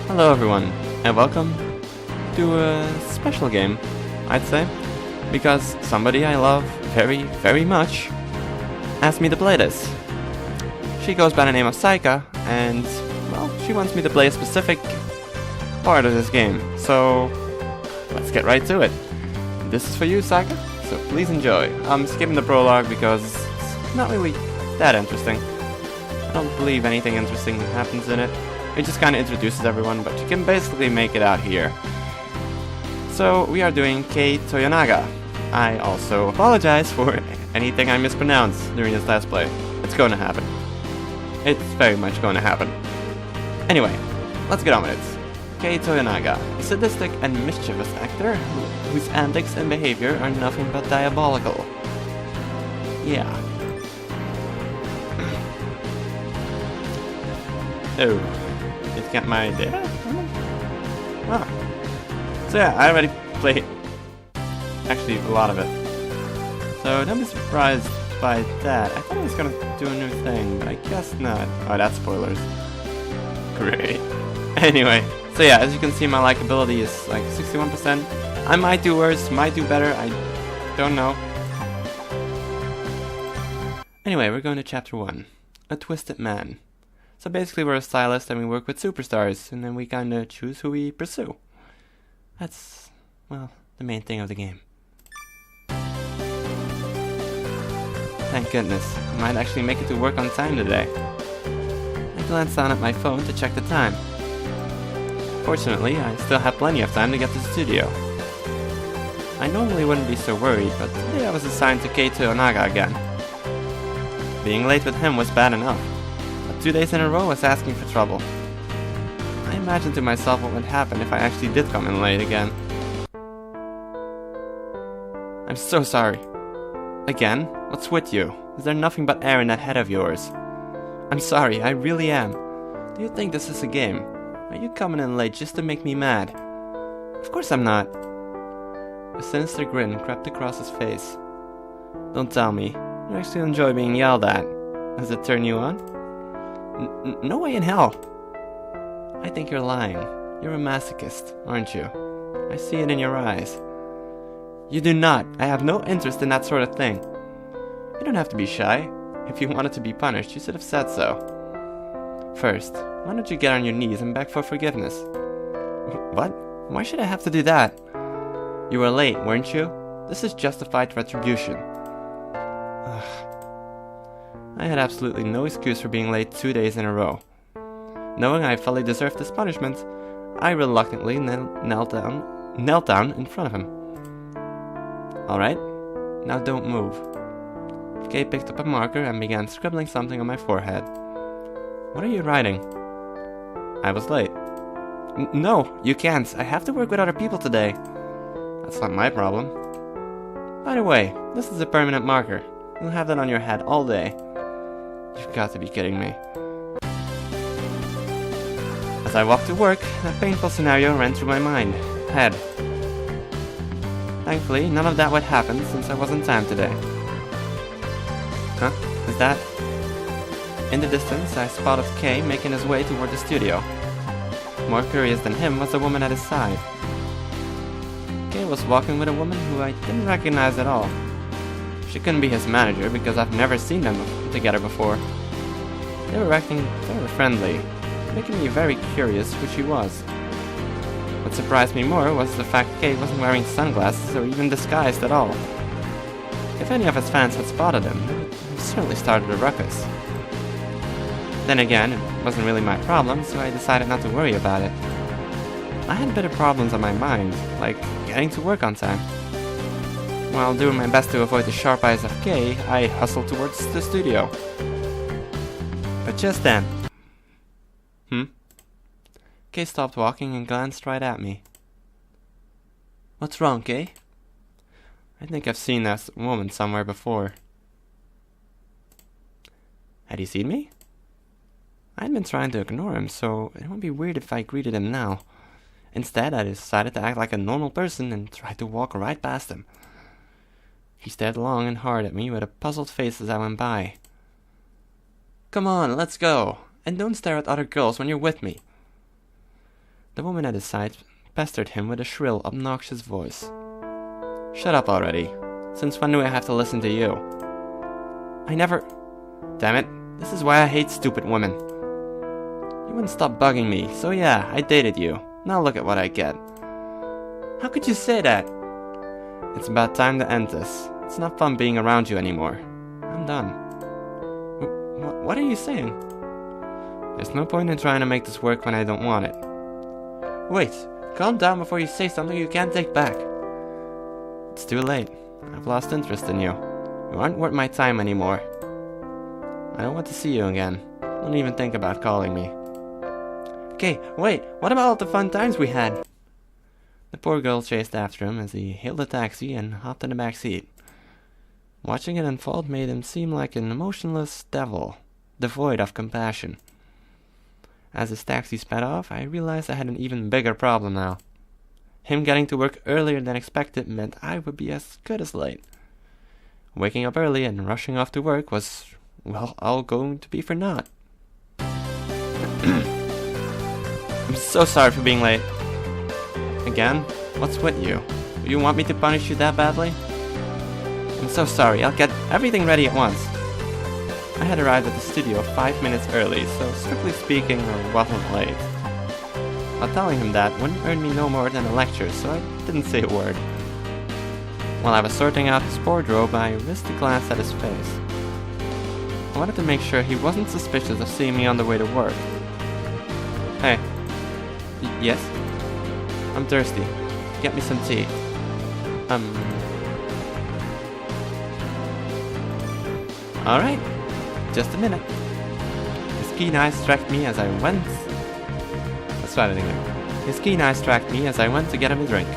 Hello everyone, and welcome to a special game, I'd say, because somebody I love very, very much asked me to play this. She goes by the name of Saika, and, well, she wants me to play a specific part of this game, so let's get right to it. This is for you, Saika, so please enjoy. I'm skipping the prologue because it's not really that interesting. I don't believe anything interesting happens in it. It just kind of introduces everyone, but you can basically make it out here. So, we are doing Kei Toyonaga. I also apologize for anything I mispronounce during this Let's Play. It's going to happen. It's very much going to happen. Anyway, let's get on with it. Kei Toyonaga, a sadistic and mischievous actor whose antics and behavior are nothing but diabolical. Yeah. Oh. It's got my data? Ah. So yeah, I already played actually a lot of it. So don't be surprised by that. I thought I was gonna do a new thing, but I guess not. Oh, that's spoilers. Great. Anyway, so yeah, as you can see, my likability is like 61%. I might do worse, might do better, I don't know. Anyway, we're going to chapter 1. A Twisted Man. So basically we're a stylist and we work with superstars, and then we kinda choose who we pursue. That's, well, the main thing of the game. Thank goodness, I might actually make it to work on time today. I glanced down at my phone to check the time. Fortunately, I still have plenty of time to get to the studio. I normally wouldn't be so worried, but today I was assigned to Kei Toyonaga again. Being late with him was bad enough. 2 days in a row was asking for trouble. I imagined to myself what would happen if I actually did come in late again. I'm so sorry. Again? What's with you? Is there nothing but air in that head of yours? I'm sorry, I really am. Do you think this is a game? Are you coming in late just to make me mad? Of course I'm not. A sinister grin crept across his face. Don't tell me. You actually enjoy being yelled at. Does it turn you on? No way in hell. I think you're lying. You're a masochist, aren't you? I see it in your eyes. You do not. I have no interest in that sort of thing. You don't have to be shy. If you wanted to be punished, you should have said so. First, why don't you get on your knees and beg for forgiveness? What? Why should I have to do that? You were late, weren't you? This is justified retribution. Ugh. I had absolutely no excuse for being late 2 days in a row. Knowing I fully deserved this punishment, I reluctantly knelt down in front of him. Alright, now don't move. Kei picked up a marker and began scribbling something on my forehead. What are you writing? I was late. No, you can't. I have to work with other people today. That's not my problem. By the way, this is a permanent marker. You'll have that on your head all day. You've got to be kidding me. As I walked to work, a painful scenario ran through my mind. Head. Thankfully, none of that would happen since I was on time today. Huh? Is that? In the distance, I spotted Kei making his way toward the studio. More curious than him was the woman at his side. Kei was walking with a woman who I didn't recognize at all. She couldn't be his manager because I've never seen them together before. They were acting very friendly, making me very curious who she was. What surprised me more was the fact Kei wasn't wearing sunglasses or even disguised at all. If any of his fans had spotted him, they would have certainly started a ruckus. Then again, it wasn't really my problem, so I decided not to worry about it. I had better problems on my mind, like getting to work on time. While doing my best to avoid the sharp eyes of Kei, I hustled towards the studio. But just then... Kei stopped walking and glanced right at me. What's wrong, Kei? I think I've seen that woman somewhere before. Had he seen me? I'd been trying to ignore him, so it would be weird if I greeted him now. Instead, I decided to act like a normal person and tried to walk right past him. He stared long and hard at me with a puzzled face as I went by. Come on, let's go. And don't stare at other girls when you're with me. The woman at his side pestered him with a shrill, obnoxious voice. Shut up already. Since when do I have to listen to you? I never... Damn it, this is why I hate stupid women. You wouldn't stop bugging me, so yeah, I dated you. Now look at what I get. How could you say that? It's about time to end this. It's not fun being around you anymore. I'm done. What are you saying? There's no point in trying to make this work when I don't want it. Wait, calm down before you say something you can't take back. It's too late. I've lost interest in you. You aren't worth my time anymore. I don't want to see you again. Don't even think about calling me. Okay, wait, what about all the fun times we had? The poor girl chased after him as he hailed a taxi and hopped in the back seat. Watching it unfold made him seem like an emotionless devil, devoid of compassion. As his taxi sped off, I realized I had an even bigger problem now. Him getting to work earlier than expected meant I would be as good as late. Waking up early and rushing off to work was, well, all going to be for naught. I'm so sorry for being late. Again? What's with you? Do you want me to punish you that badly? I'm so sorry, I'll get everything ready at once. I had arrived at the studio 5 minutes early, so strictly speaking, I wasn't late. But telling him that wouldn't earn me no more than a lecture, so I didn't say a word. While I was sorting out his wardrobe, I risked a glance at his face. I wanted to make sure he wasn't suspicious of seeing me on the way to work. Hey. Yes? I'm thirsty. Get me some tea. Alright. Just a minute. His keen eyes tracked me as I went... Let's try it again. His keen eyes tracked me as I went to get him a drink.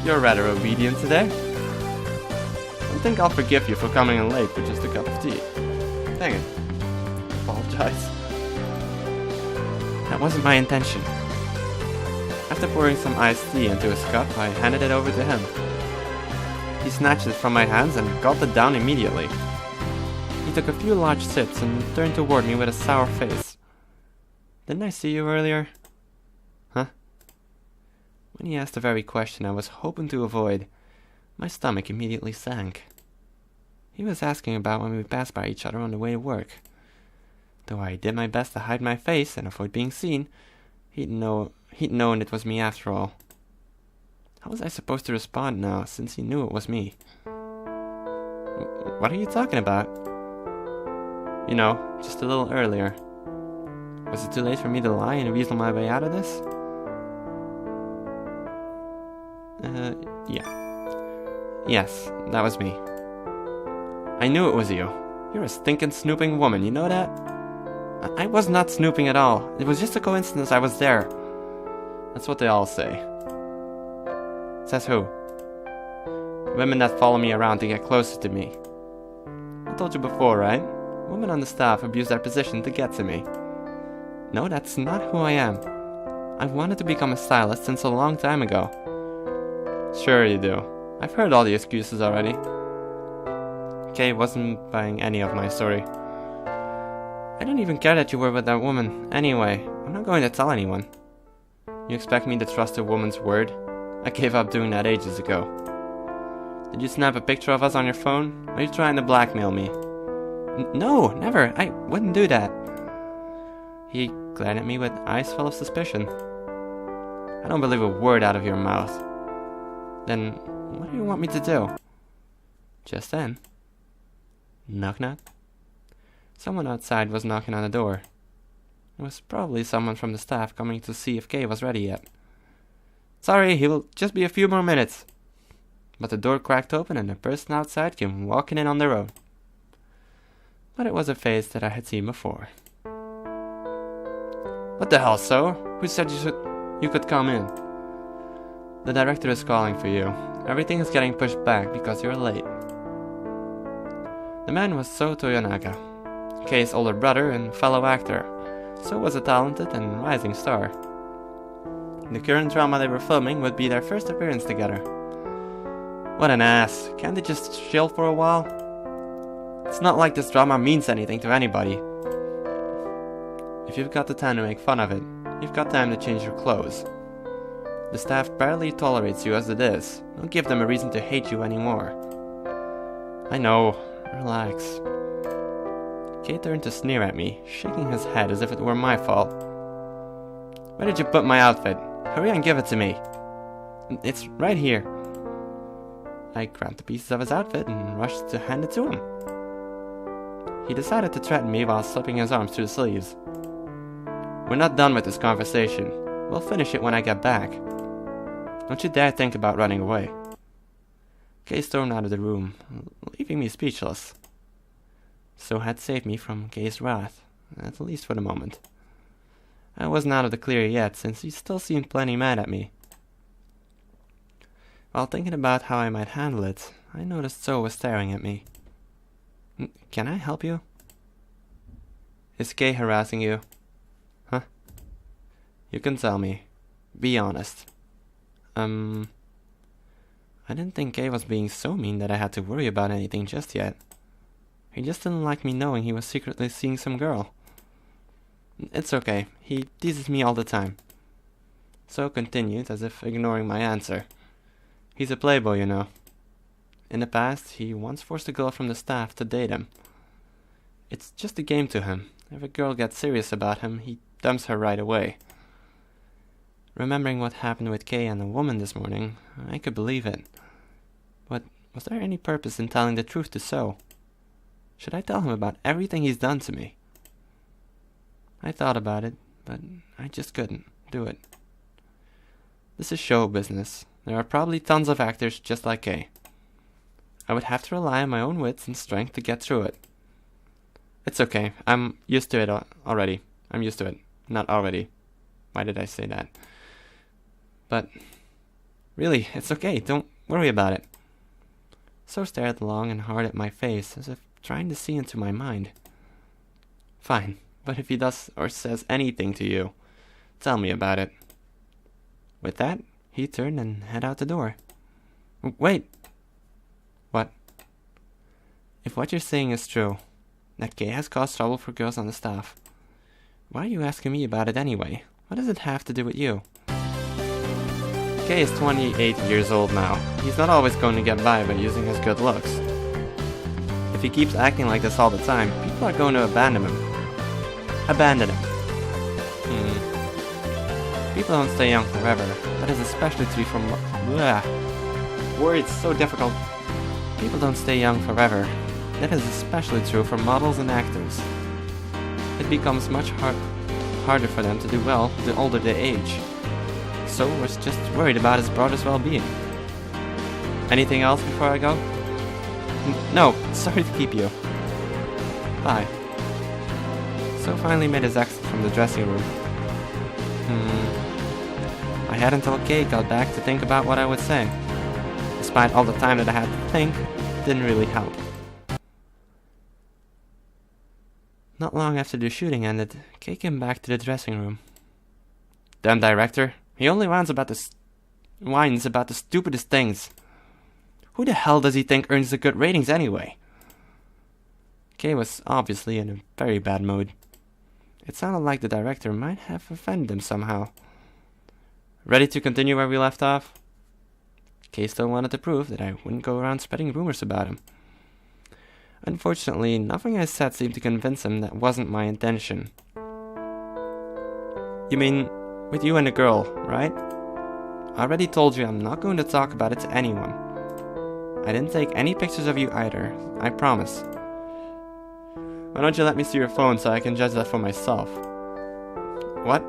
You're rather obedient today. I think I'll forgive you for coming in late with just a cup of tea. Dang it. Apologize. That wasn't my intention. After pouring some iced tea into his cup, I handed it over to him. He snatched it from my hands and gulped it down immediately. He took a few large sips and turned toward me with a sour face. Didn't I see you earlier? Huh? When he asked the very question I was hoping to avoid, my stomach immediately sank. He was asking about when we passed by each other on the way to work. Though I did my best to hide my face and avoid being seen, he'd known it was me after all. How was I supposed to respond now, since he knew it was me? What are you talking about? You know, just a little earlier. Was it too late for me to lie and weasel my way out of this? Yeah. Yes, that was me. I knew it was you. You're a stinking snooping woman, you know that? I was not snooping at all. It was just a coincidence I was there. That's what they all say. Says who? Women that follow me around to get closer to me. I told you before, right? Women on the staff abuse their position to get to me. No, that's not who I am. I've wanted to become a stylist since a long time ago. Sure you do. I've heard all the excuses already. Kay wasn't buying any of my story. I don't even care that you were with that woman. Anyway, I'm not going to tell anyone. You expect me to trust a woman's word? I gave up doing that ages ago. Did you snap a picture of us on your phone? Are you trying to blackmail me? No, never. I wouldn't do that. He glared at me with eyes full of suspicion. I don't believe a word out of your mouth. Then, what do you want me to do? Just then. Knock knock. Someone outside was knocking on the door. It was probably someone from the staff coming to see if Kay was ready yet. Sorry, he will just be a few more minutes. But the door cracked open and a person outside came walking in on their own. But it was a face that I had seen before. What the hell, sir? Who said you could come in? The director is calling for you. Everything is getting pushed back because you're late. The man was So Toyonaga, Kei's older brother and fellow actor. So was a talented and rising star. The current drama they were filming would be their first appearance together. What an ass. Can't they just chill for a while? It's not like this drama means anything to anybody. If you've got the time to make fun of it, You've got time to change your clothes. The staff barely tolerates you as it is. Don't give them a reason to hate you anymore. I know. Relax. Kay turned to sneer at me, shaking his head as if it were my fault. Where did you put my outfit? Hurry and give it to me. It's right here. I grabbed the pieces of his outfit and rushed to hand it to him. He decided to threaten me while slipping his arms through the sleeves. We're not done with this conversation. We'll finish it when I get back. Don't you dare think about running away. Kay stormed out of the room, leaving me speechless. So had saved me from Kay's wrath, at least for the moment. I wasn't out of the clear yet, since he still seemed plenty mad at me. While thinking about how I might handle it, I noticed So was staring at me. Can I help you? Is Kay harassing you? Huh? You can tell me. Be honest. I didn't think Kay was being so mean that I had to worry about anything just yet. He just didn't like me knowing he was secretly seeing some girl. It's okay. He teases me all the time. So continued, as if ignoring my answer. He's a playboy, you know. In the past, he once forced a girl from the staff to date him. It's just a game to him. If a girl gets serious about him, he dumps her right away. Remembering what happened with Kay and the woman this morning, I could believe it. But was there any purpose in telling the truth to So? Should I tell him about everything he's done to me? I thought about it, but I just couldn't do it. This is show business. There are probably tons of actors just like Kay. I would have to rely on my own wits and strength to get through it. It's okay. I'm used to it already. I'm used to it. Not already. Why did I say that? But really, it's okay. Don't worry about it. So stared long and hard at my face, as if trying to see into my mind. Fine, but if he does or says anything to you, tell me about it. With that, he turned and headed out the door. Wait! What? If what you're saying is true, that Kay has caused trouble for girls on the staff, why are you asking me about it anyway? What does it have to do with you? Kay is 28 years old now. He's not always going to get by using his good looks. If he keeps acting like this all the time, people are going to abandon him. Abandon him. People don't stay young forever. That is especially true for words so difficult. People don't stay young forever. That is especially true for models and actors. It becomes much harder for them to do well the older they age. So was just worried about his brother's well-being. Anything else before I go? No, sorry to keep you. Bye. So finally made his exit from the dressing room. I had until Kay got back to think about what I would say. Despite all the time that I had to think, it didn't really help. Not long after the shooting ended, Kay came back to the dressing room. Damn director, he only whines about the stupidest things. Who the hell does he think earns the good ratings anyway? Kay was obviously in a very bad mood. It sounded like the director might have offended him somehow. Ready to continue where we left off? Kay still wanted to prove that I wouldn't go around spreading rumors about him. Unfortunately, nothing I said seemed to convince him that wasn't my intention. You mean, with you and the girl, right? I already told you I'm not going to talk about it to anyone. I didn't take any pictures of you either, I promise. Why don't you let me see your phone so I can judge that for myself? What?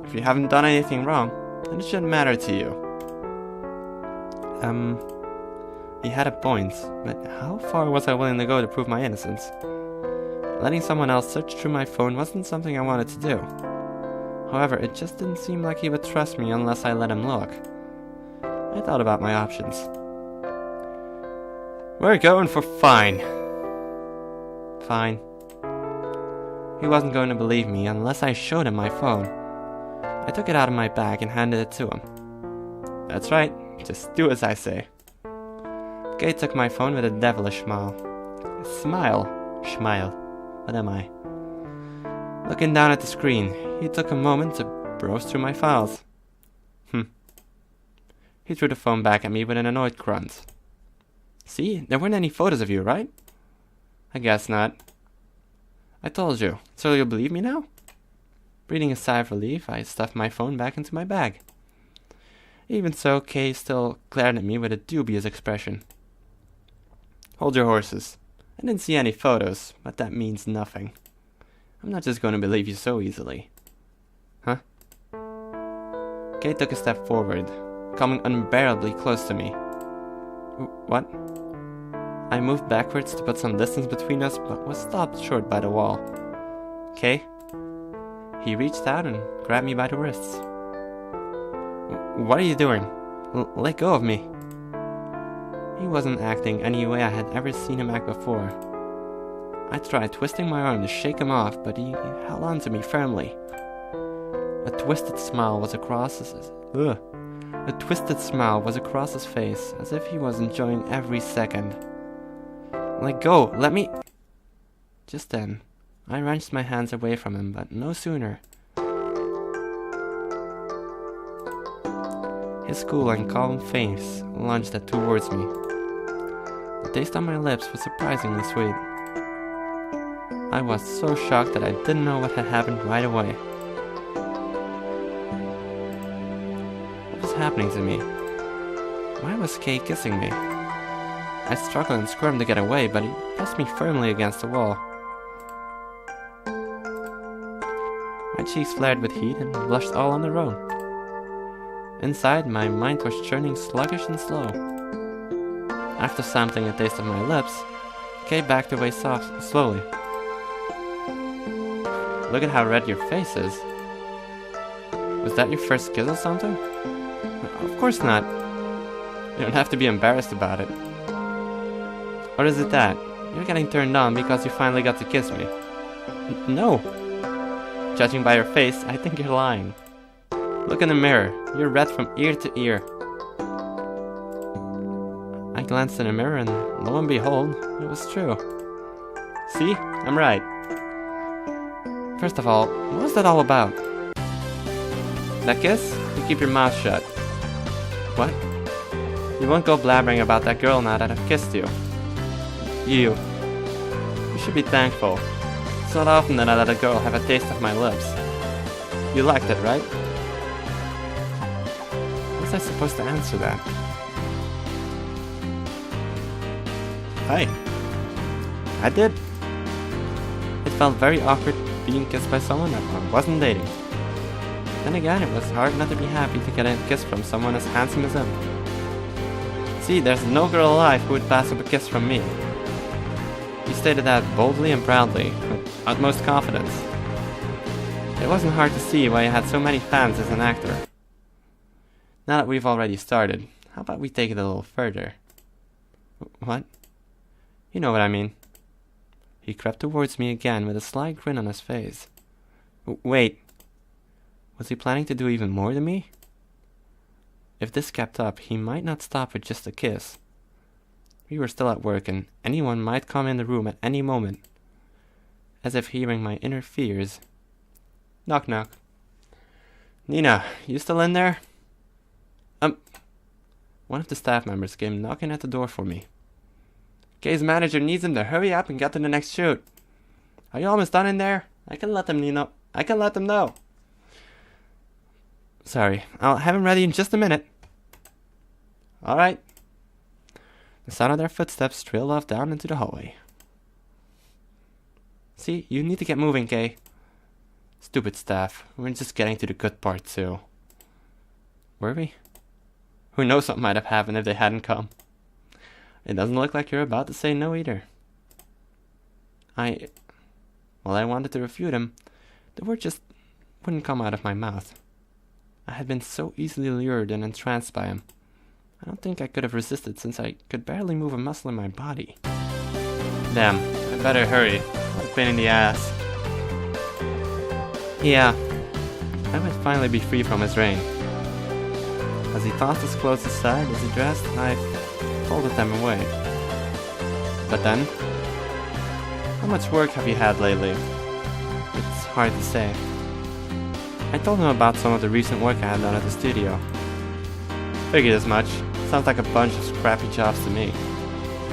If you haven't done anything wrong, then it shouldn't matter to you. He had a point, but how far was I willing to go to prove my innocence? Letting someone else search through my phone wasn't something I wanted to do. However, it just didn't seem like he would trust me unless I let him look. I thought about my options. We're going for fine. Fine. He wasn't going to believe me unless I showed him my phone. I took it out of my bag and handed it to him. That's right, just do as I say. Kay took my phone with a devilish smile. Smile. What am I? Looking down at the screen, he took a moment to browse through my files. He threw the phone back at me with an annoyed grunt. See, there weren't any photos of you, right? I guess not. I told you, so you'll believe me now? Breathing a sigh of relief, I stuffed my phone back into my bag. Even so, Kay still glared at me with a dubious expression. Hold your horses. I didn't see any photos, but that means nothing. I'm not just going to believe you so easily. Huh? Kay took a step forward, coming unbearably close to me. What? I moved backwards to put some distance between us, but was stopped short by the wall. Kay? He reached out and grabbed me by the wrists. What are you doing? Let go of me. He wasn't acting any way I had ever seen him act before. I tried twisting my arm to shake him off, but he held on to me firmly. A twisted smile was across his face, as if he was enjoying every second. Let go, let me... Just then, I wrenched my hands away from him, but no sooner. His cool and calm face lunged towards me. The taste on my lips was surprisingly sweet. I was so shocked that I didn't know what had happened right away. What was happening to me? Why was Kay kissing me? I struggled and squirmed to get away, but he pressed me firmly against the wall. My cheeks flared with heat and blushed all on their own. Inside, my mind was churning sluggish and slow. After sampling a taste of my lips, Kay backed away slowly. Look at how red your face is. Was that your first kiss or something? Of course not. You don't have to be embarrassed about it. Or is it that you're getting turned on because you finally got to kiss me? No. Judging by your face, I think you're lying. Look in the mirror. You're red from ear to ear. I glanced in the mirror and lo and behold, it was true. See? I'm right. First of all, what was that all about? That kiss? You keep your mouth shut. What? You won't go blabbering about that girl now that I've kissed you. You should be thankful. It's not often that I let a girl have a taste of my lips. You liked it, right? How was I supposed to answer that? Hi. I did. It felt very awkward being kissed by someone that I wasn't dating. Then again, it was hard not to be happy to get a kiss from someone as handsome as him. See, there's no girl alive who would pass up a kiss from me. He stated that boldly and proudly, with utmost confidence. It wasn't hard to see why he had so many fans as an actor. Now that we've already started, how about we take it a little further? What? You know what I mean. He crept towards me again with a sly grin on his face. Wait. Was he planning to do even more to me? If this kept up, he might not stop with just a kiss. We were still at work, and anyone might come in the room at any moment. As if hearing my inner fears. Knock knock. Nina, you still in there? One of the staff members came knocking at the door for me. Kay's manager needs him to hurry up and get to the next shoot. Are you almost done in there? I can let them know. Sorry, I'll have him ready in just a minute. Alright. The sound of their footsteps trailed off down into the hallway. See, you need to get moving, Kay. Stupid staff. We're just getting to the good part, too. Were we? Who knows what might have happened if they hadn't come. It doesn't look like you're about to say no either. I wanted to refute him. The word just wouldn't come out of my mouth. I had been so easily lured and entranced by him. I don't think I could have resisted since I could barely move a muscle in my body. Damn, I better hurry. What a pain in the ass. Yeah, I might finally be free from his reign. As he tossed his clothes aside as he dressed, I folded them away. But then, how much work have you had lately? It's hard to say. I told him about some of the recent work I had done at the studio. Figured as much. Sounds like a bunch of scrappy jobs to me.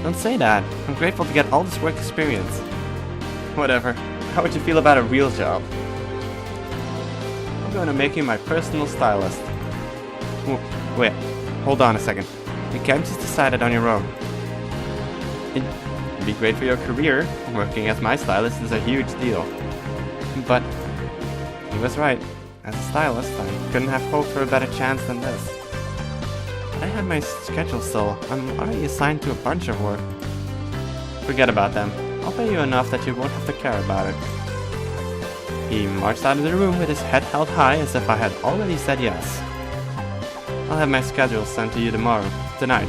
Don't say that. I'm grateful to get all this work experience. Whatever. How would you feel about a real job? I'm going to make you my personal stylist. Wait, hold on a second. You can't just decide it on your own. It'd be great for your career. Working as my stylist is a huge deal. But he was right. As a stylist, I couldn't have hoped for a better chance than this. I had my schedule still. I'm already assigned to a bunch of work. Forget about them. I'll pay you enough that you won't have to care about it. He marched out of the room with his head held high as if I had already said yes. I'll have my schedule sent to you tonight.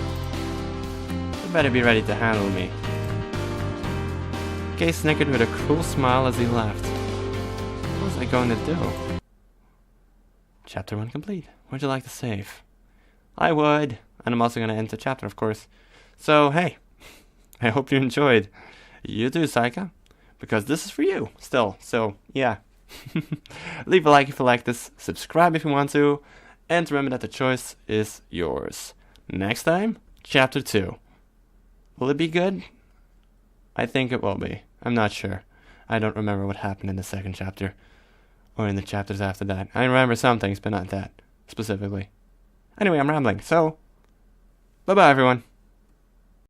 You better be ready to handle me. Kay snickered with a cruel smile as he left. What was I going to do? Chapter 1 complete. Would you like to save? I would. And I'm also going to end the chapter, of course. So, hey. I hope you enjoyed. You too, Saika. Because this is for you, still. So, yeah. Leave a like if you like this. Subscribe if you want to. And remember that the choice is yours. Next time, Chapter 2. Will it be good? I think it will be. I'm not sure. I don't remember what happened in the second chapter. Or in the chapters after that. I remember some things, but not that. Specifically. Anyway, I'm rambling. So, bye-bye, everyone.